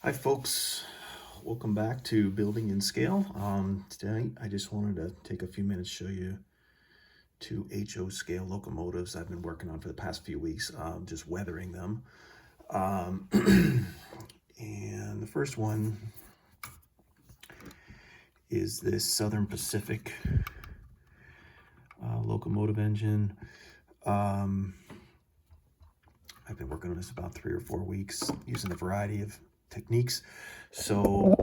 Hi folks, welcome back to Building in Scale. Today I just wanted to take a few minutes to show you two HO scale locomotives I've been working on for the past few weeks, just weathering them. Um, and the first one is this Southern Pacific locomotive engine. I've been working on this about 3 or 4 weeks using a variety of techniques. So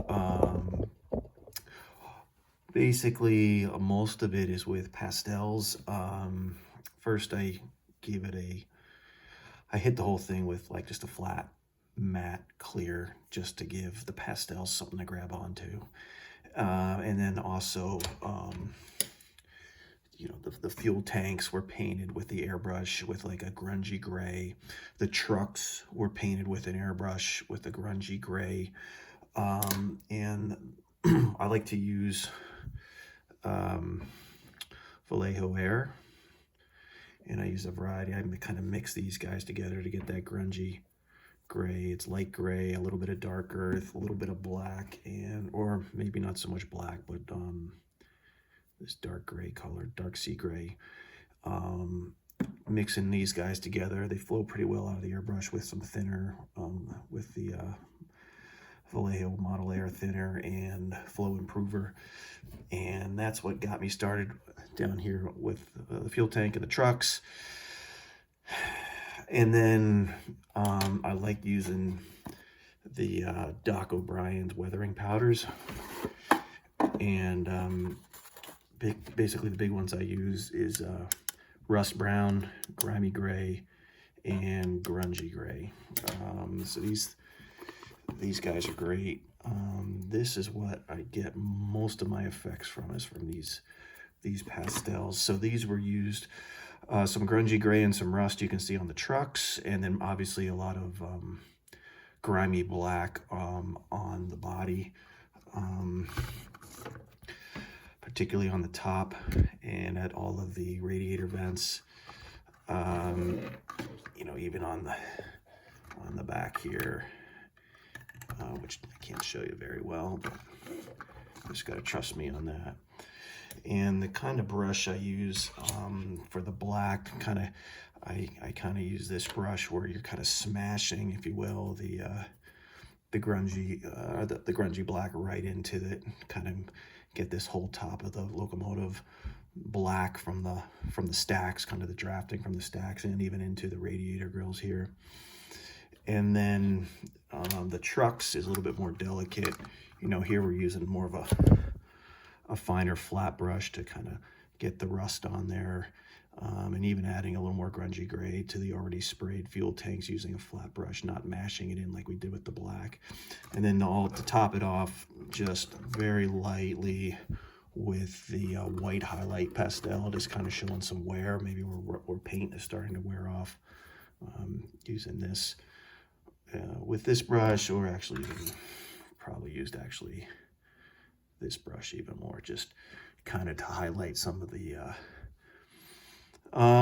basically most of it is with pastels. First I hit the whole thing with like just a flat matte clear just to give the pastels something to grab onto. And then also the fuel tanks were painted with the airbrush with like a grungy gray. The trucks were painted with an airbrush with a grungy gray. And I like to use Vallejo air, and I use a variety. I kind of mix these guys together to get that grungy gray. It's light gray, a little bit of dark earth, a little bit of black, or maybe not so much black, but this dark gray color, dark sea gray. Mixing these guys together, they flow pretty well out of the airbrush with some thinner, with the Vallejo Model Air thinner and flow improver. And that's what got me started down here with the fuel tank and the trucks. And then I like using the Doc O'Brien's weathering powders. And basically the big ones I use is rust brown, grimy gray, and grungy gray. So these guys are great. This is what I get most of my effects from, is from these pastels. So these were used, some grungy gray and some rust you can see on the trucks, and then obviously a lot of grimy black on the body, particularly on the top and at all of the radiator vents. Even on the back here, which I can't show you very well, but you just got to trust me on that. And the kind of brush I use for the black, I kind of use this brush where you're kind of smashing, if you will, the grungy black right into it, kind of get this whole top of the locomotive black from the stacks, kind of the drafting from the stacks, and even into the radiator grills here. And then the trucks is a little bit more delicate. Here we're using more of a finer flat brush to kind of get the rust on there, and even adding a little more grungy gray to the already sprayed fuel tanks using a flat brush, not mashing it in like we did with the black. And then to top it off, just very lightly with the white highlight pastel, just kind of showing some wear, maybe where paint is starting to wear off, using this with this brush, or actually probably used this brush even more, just kind of to highlight some of the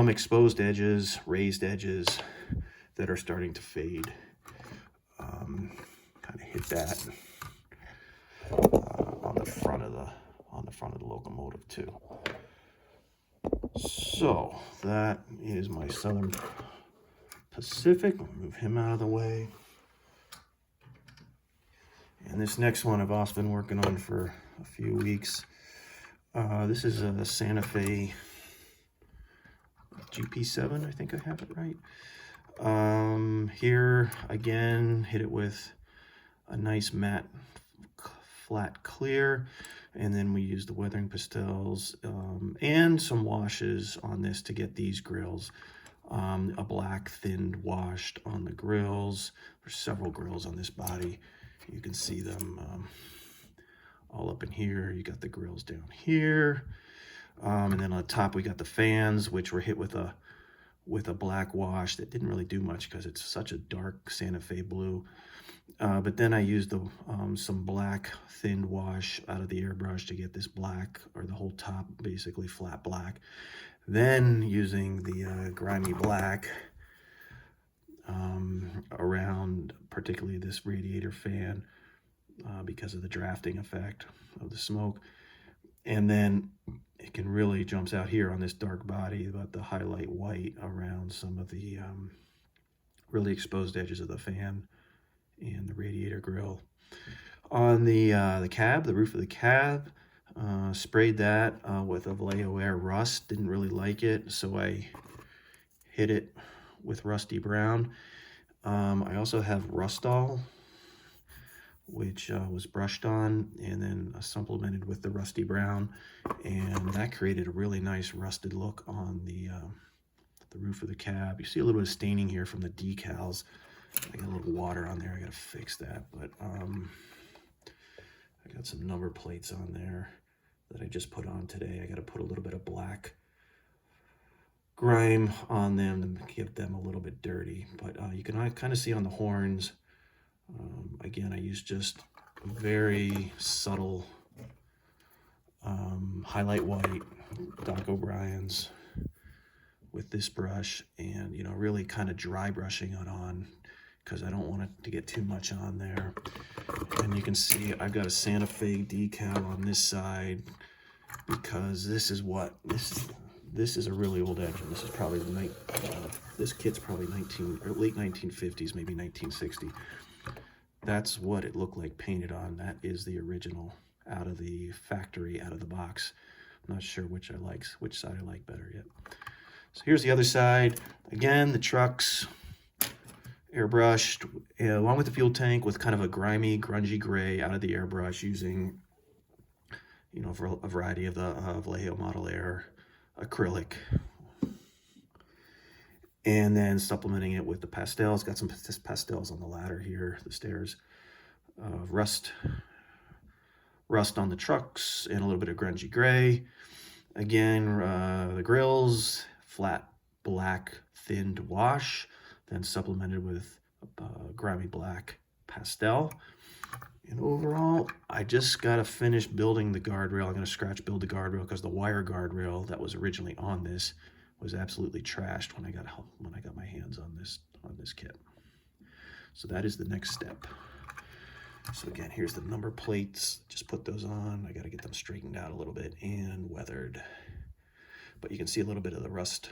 exposed edges, raised edges that are starting to fade. Kind of hit that on the front of the locomotive too. So that is my Southern Pacific. I'll move him out of the way. And this next one I've also been working on for a few weeks. This is a Santa Fe GP7, I think I have it right. Here again, hit it with a nice matte flat clear, and then we use the weathering pastels and some washes on this to get these grills. A black thinned washed on the grills. There's several grills on this body. You can see them all up in here. You got the grills down here, and then on the top we got the fans, which were hit with a black wash that didn't really do much because it's such a dark Santa Fe blue. But then I used some black thinned wash out of the airbrush to get this black, or the whole top basically flat black. Then using the grimy black, around particularly this radiator fan because of the drafting effect of the smoke. And then it can really jumps out here on this dark body about the highlight white around some of the really exposed edges of the fan and the radiator grill. On the cab, the roof of the cab, sprayed that with a Vallejo Air Rust. Didn't really like it, so I hit it with Rusty Brown. I also have Rustall, which was brushed on and then supplemented with the Rusty Brown, and that created a really nice rusted look on the roof of the cab. You see a little bit of staining here from the decals. I got a little water on there. I gotta fix that, but I got some number plates on there that I just put on today. I gotta put a little bit of black grime on them to give them a little bit dirty, but you can kind of see on the horns. Again, I use just very subtle highlight white Doc O'Brien's with this brush, and you know, really kind of dry brushing it on because I don't want it to get too much on there. And you can see I've got a Santa Fe decal on this side because this is a really old engine. This is probably this kit's probably late 1950s, maybe 1960. That's what it looked like painted on. That is the original out of the factory, out of the box. I'm not sure which side I like better yet. So here's the other side. Again, the truck's airbrushed along with the fuel tank with kind of a grimy, grungy gray out of the airbrush using, you know, for a variety of the Vallejo Model Air acrylic. And then supplementing it with the pastels. Got some pastels on the ladder here, the stairs. Rust on the trucks and a little bit of grungy gray. Again, the grills, flat black thinned wash, then supplemented with grimy black pastel. And overall, I just got to finish building the guardrail. I'm going to scratch build the guardrail because the wire guardrail that was originally on this was absolutely trashed when I got my hands on this kit. So that is the next step. So again, here's the number plates. Just put those on. I got to get them straightened out a little bit and weathered. But you can see a little bit of the Rusty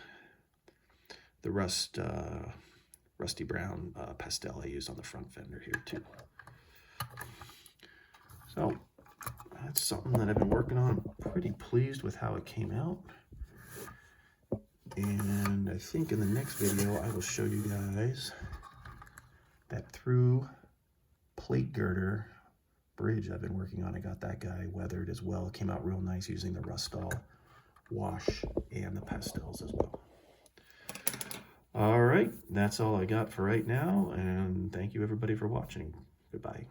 Brown pastel I used on the front fender here too. So that's something that I've been working on. Pretty pleased with how it came out. And I think in the next video, I will show you guys that through plate girder bridge I've been working on. I got that guy weathered as well. It came out real nice using the Rustall wash and the pastels as well. All right, that's all I got for right now. And thank you everybody for watching. Goodbye.